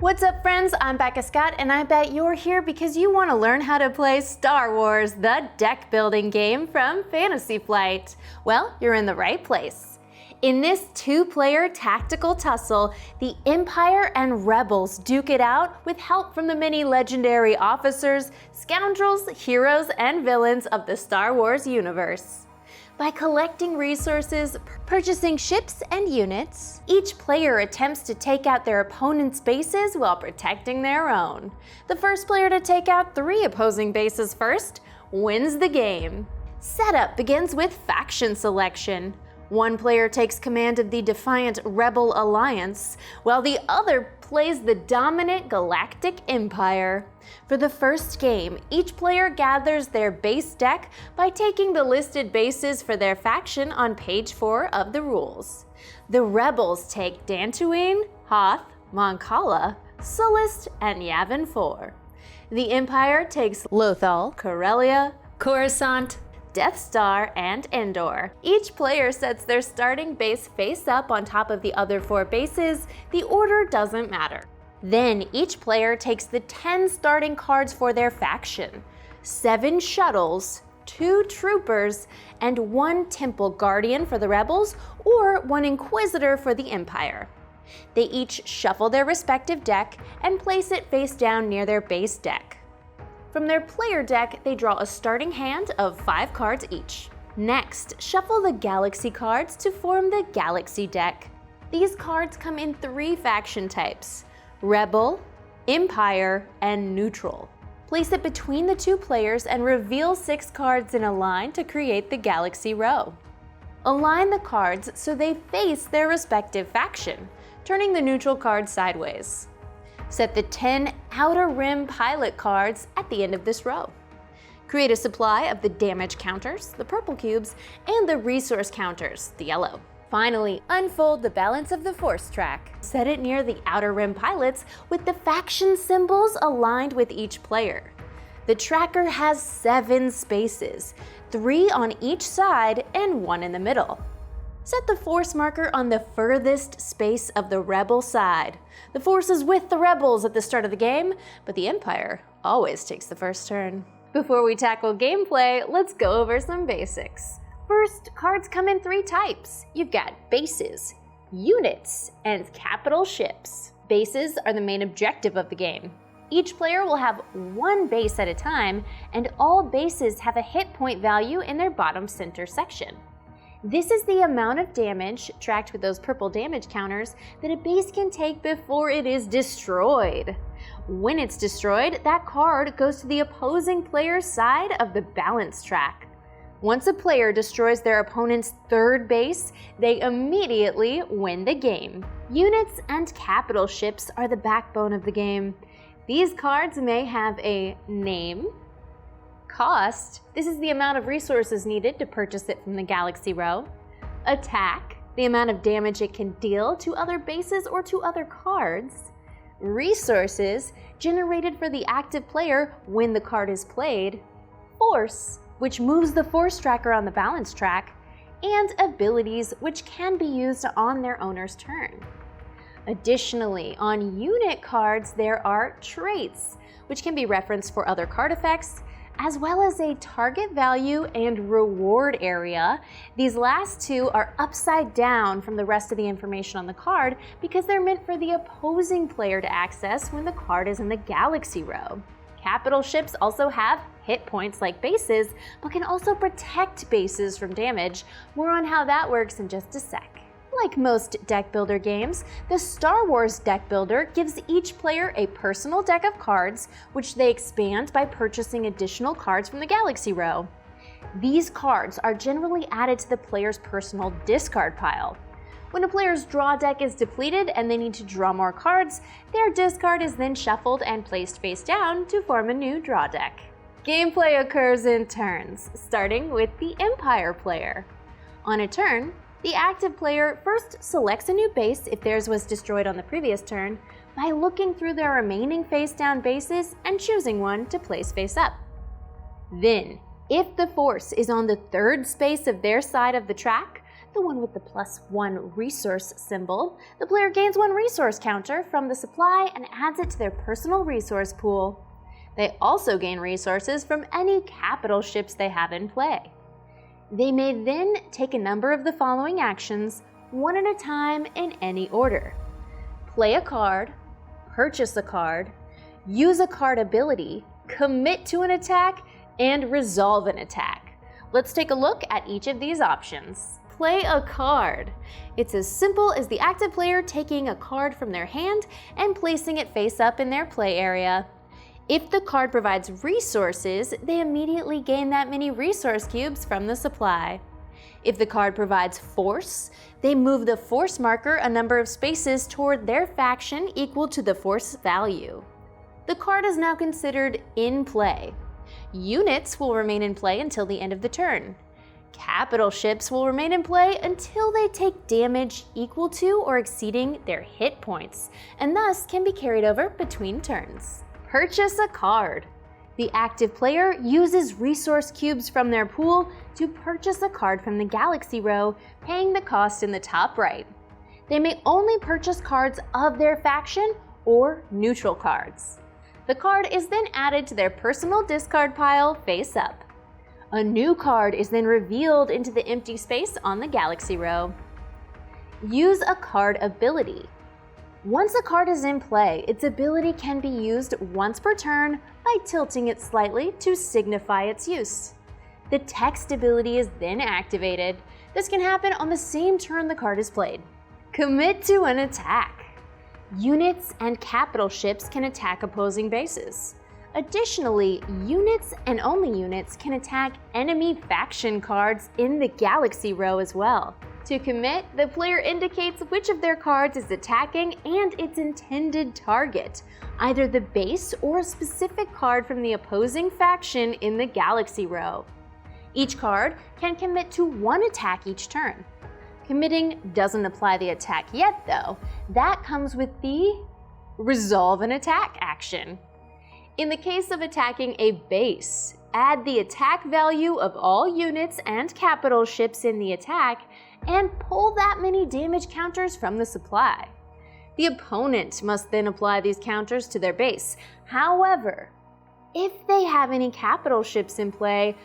What's up, friends? I'm Becca Scott, and I bet you're here because you want to learn how to play Star Wars, the deck building game from Fantasy Flight. Well, you're in the right place. In this two-player tactical tussle, the Empire and Rebels duke it out with help from the many legendary officers, scoundrels, heroes, and villains of the Star Wars universe. By collecting resources, purchasing ships and units, each player attempts to take out their opponent's bases while protecting their own. The first player to take out 3 opposing bases first wins the game. Setup begins with faction selection. One player takes command of the defiant Rebel Alliance, while the other plays the dominant Galactic Empire. For the first game, each player gathers their base deck by taking the listed bases for their faction on page 4 of the rules. The Rebels take Dantooine, Hoth, Mon Cala, Sullust, and Yavin 4. The Empire takes Lothal, Corellia, Coruscant, Death Star, and Endor. Each player sets their starting base face up on top of the other 4 bases. The order doesn't matter. Then each player takes the 10 starting cards for their faction, 7 shuttles, 2 troopers, and 1 temple guardian for the Rebels, or 1 inquisitor for the Empire. They each shuffle their respective deck and place it face down near their base deck. From their player deck, they draw a starting hand of 5 cards each. Next, shuffle the Galaxy cards to form the Galaxy deck. These cards come in 3 faction types: Rebel, Empire, and Neutral. Place it between the 2 players and reveal 6 cards in a line to create the Galaxy row. Align the cards so they face their respective faction, turning the neutral cards sideways. Set the 10 Outer Rim pilot cards at the end of this row. Create a supply of the damage counters, the purple cubes, and the resource counters, the yellow. Finally, unfold the balance of the force track. Set it near the Outer Rim pilots with the faction symbols aligned with each player. The tracker has 7 spaces, 3 on each side and 1 in the middle. Set the force marker on the furthest space of the Rebel side. The force is with the Rebels at the start of the game, but the Empire always takes the first turn. Before we tackle gameplay, let's go over some basics. First, cards come in 3 types. You've got bases, units, and capital ships. Bases are the main objective of the game. Each player will have 1 base at a time, and all bases have a hit point value in their bottom center section. This is the amount of damage, tracked with those purple damage counters, that a base can take before it is destroyed. When it's destroyed, that card goes to the opposing player's side of the balance track. Once a player destroys their opponent's 3rd base, they immediately win the game. Units and capital ships are the backbone of the game. These cards may have a name, cost, this is the amount of resources needed to purchase it from the Galaxy row. Attack, the amount of damage it can deal to other bases or to other cards. Resources, generated for the active player when the card is played. Force, which moves the force tracker on the balance track. And abilities, which can be used on their owner's turn. Additionally, on unit cards there are traits, which can be referenced for other card effects, as well as a target value and reward area. These last 2 are upside down from the rest of the information on the card because they're meant for the opposing player to access when the card is in the Galaxy row. Capital ships also have hit points like bases, but can also protect bases from damage. More on how that works in just a sec. Like most deck builder games, the Star Wars deck builder gives each player a personal deck of cards, which they expand by purchasing additional cards from the Galaxy row. These cards are generally added to the player's personal discard pile. When a player's draw deck is depleted and they need to draw more cards, their discard is then shuffled and placed face down to form a new draw deck. Gameplay occurs in turns, starting with the Empire player. On a turn, the active player first selects a new base if theirs was destroyed on the previous turn by looking through their remaining face-down bases and choosing one to place face up. Then, if the force is on the 3rd space of their side of the track, the one with the +1 resource symbol, the player gains 1 resource counter from the supply and adds it to their personal resource pool. They also gain resources from any capital ships they have in play. They may then take a number of the following actions, one at a time in any order. Play a card, purchase a card, use a card ability, commit to an attack, and resolve an attack. Let's take a look at each of these options. Play a card. It's as simple as the active player taking a card from their hand and placing it face up in their play area. If the card provides resources, they immediately gain that many resource cubes from the supply. If the card provides force, they move the force marker a number of spaces toward their faction equal to the force value. The card is now considered in play. Units will remain in play until the end of the turn. Capital ships will remain in play until they take damage equal to or exceeding their hit points, and thus can be carried over between turns. Purchase a card. The active player uses resource cubes from their pool to purchase a card from the Galaxy row, paying the cost in the top right. They may only purchase cards of their faction or neutral cards. The card is then added to their personal discard pile face up. A new card is then revealed into the empty space on the Galaxy row. Use a card ability. Once a card is in play, its ability can be used once per turn by tilting it slightly to signify its use. The text ability is then activated. This can happen on the same turn the card is played. Commit to an attack. Units and capital ships can attack opposing bases. Additionally, units and only units can attack enemy faction cards in the Galaxy row as well. To commit, the player indicates which of their cards is attacking and its intended target, either the base or a specific card from the opposing faction in the Galaxy row. Each card can commit to 1 attack each turn. Committing doesn't apply the attack yet though. That comes with the resolve an attack action. In the case of attacking a base, add the attack value of all units and capital ships in the attack and pull that many damage counters from the supply. The opponent must then apply these counters to their base. However, if they have any capital ships in play,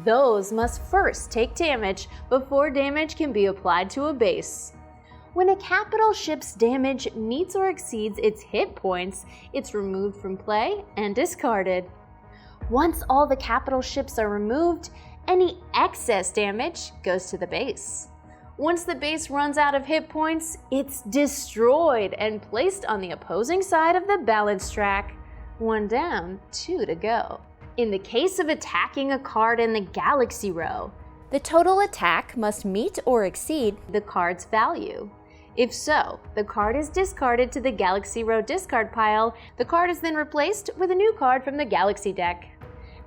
those must first take damage before damage can be applied to a base. When a capital ship's damage meets or exceeds its hit points, it's removed from play and discarded. Once all the capital ships are removed, any excess damage goes to the base. Once the base runs out of hit points, it's destroyed and placed on the opposing side of the balance track. 1 down, 2 to go. In the case of attacking a card in the Galaxy row, the total attack must meet or exceed the card's value. If so, the card is discarded to the Galaxy row discard pile. The card is then replaced with a new card from the Galaxy deck.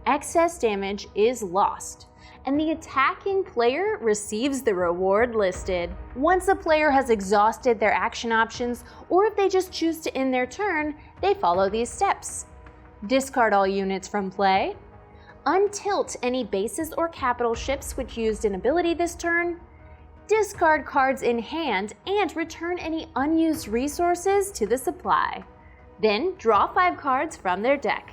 Excess damage is lost, and the attacking player receives the reward listed. Once a player has exhausted their action options, or if they just choose to end their turn, they follow these steps. Discard all units from play, untilt any bases or capital ships which used an ability this turn, discard cards in hand, and return any unused resources to the supply. Then draw 5 cards from their deck.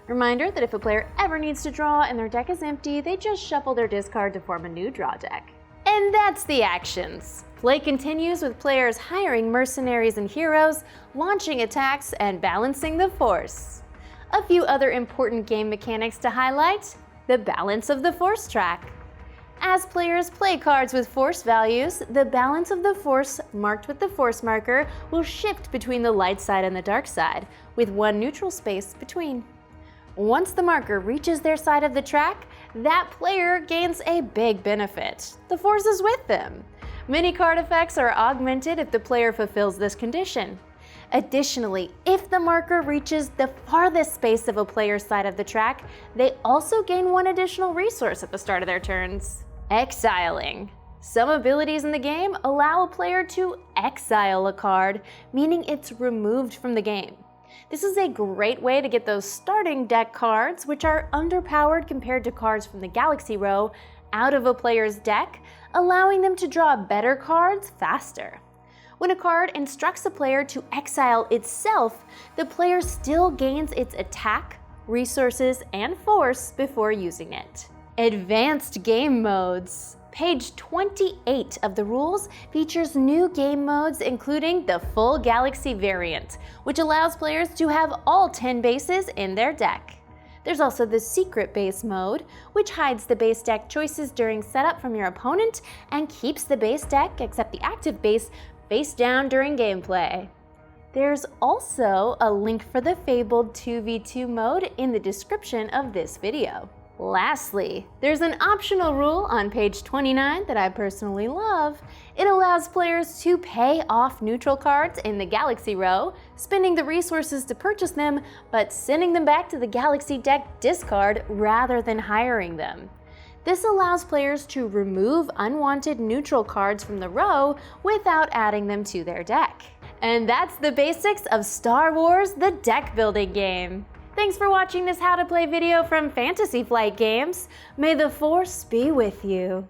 Reminder that if a player ever needs to draw and their deck is empty, they just shuffle their discard to form a new draw deck. And that's the actions. Play continues with players hiring mercenaries and heroes, launching attacks, and balancing the force. A few other important game mechanics to highlight: the balance of the force track. As players play cards with force values, the balance of the force marked with the force marker will shift between the light side and the dark side, with 1 neutral space between. Once the marker reaches their side of the track, that player gains a big benefit. The force is with them. Many card effects are augmented if the player fulfills this condition. Additionally, if the marker reaches the farthest space of a player's side of the track, they also gain 1 additional resource at the start of their turns. Exiling. Some abilities in the game allow a player to exile a card, meaning it's removed from the game. This is a great way to get those starting deck cards, which are underpowered compared to cards from the Galaxy row, out of a player's deck, allowing them to draw better cards faster. When a card instructs a player to exile itself, the player still gains its attack, resources, and force before using it. Advanced game modes. Page 28 of the rules features new game modes, including the full Galaxy variant, which allows players to have all 10 bases in their deck. There's also the secret base mode, which hides the base deck choices during setup from your opponent and keeps the base deck, except the active base, face down during gameplay. There's also a link for the fabled 2v2 mode in the description of this video. Lastly, there's an optional rule on page 29 that I personally love. It allows players to pay off neutral cards in the Galaxy row, spending the resources to purchase them, but sending them back to the Galaxy deck discard rather than hiring them. This allows players to remove unwanted neutral cards from the row without adding them to their deck. And that's the basics of Star Wars: The Deck Building Game. Thanks for watching this How to Play video from Fantasy Flight Games. May the Force be with you.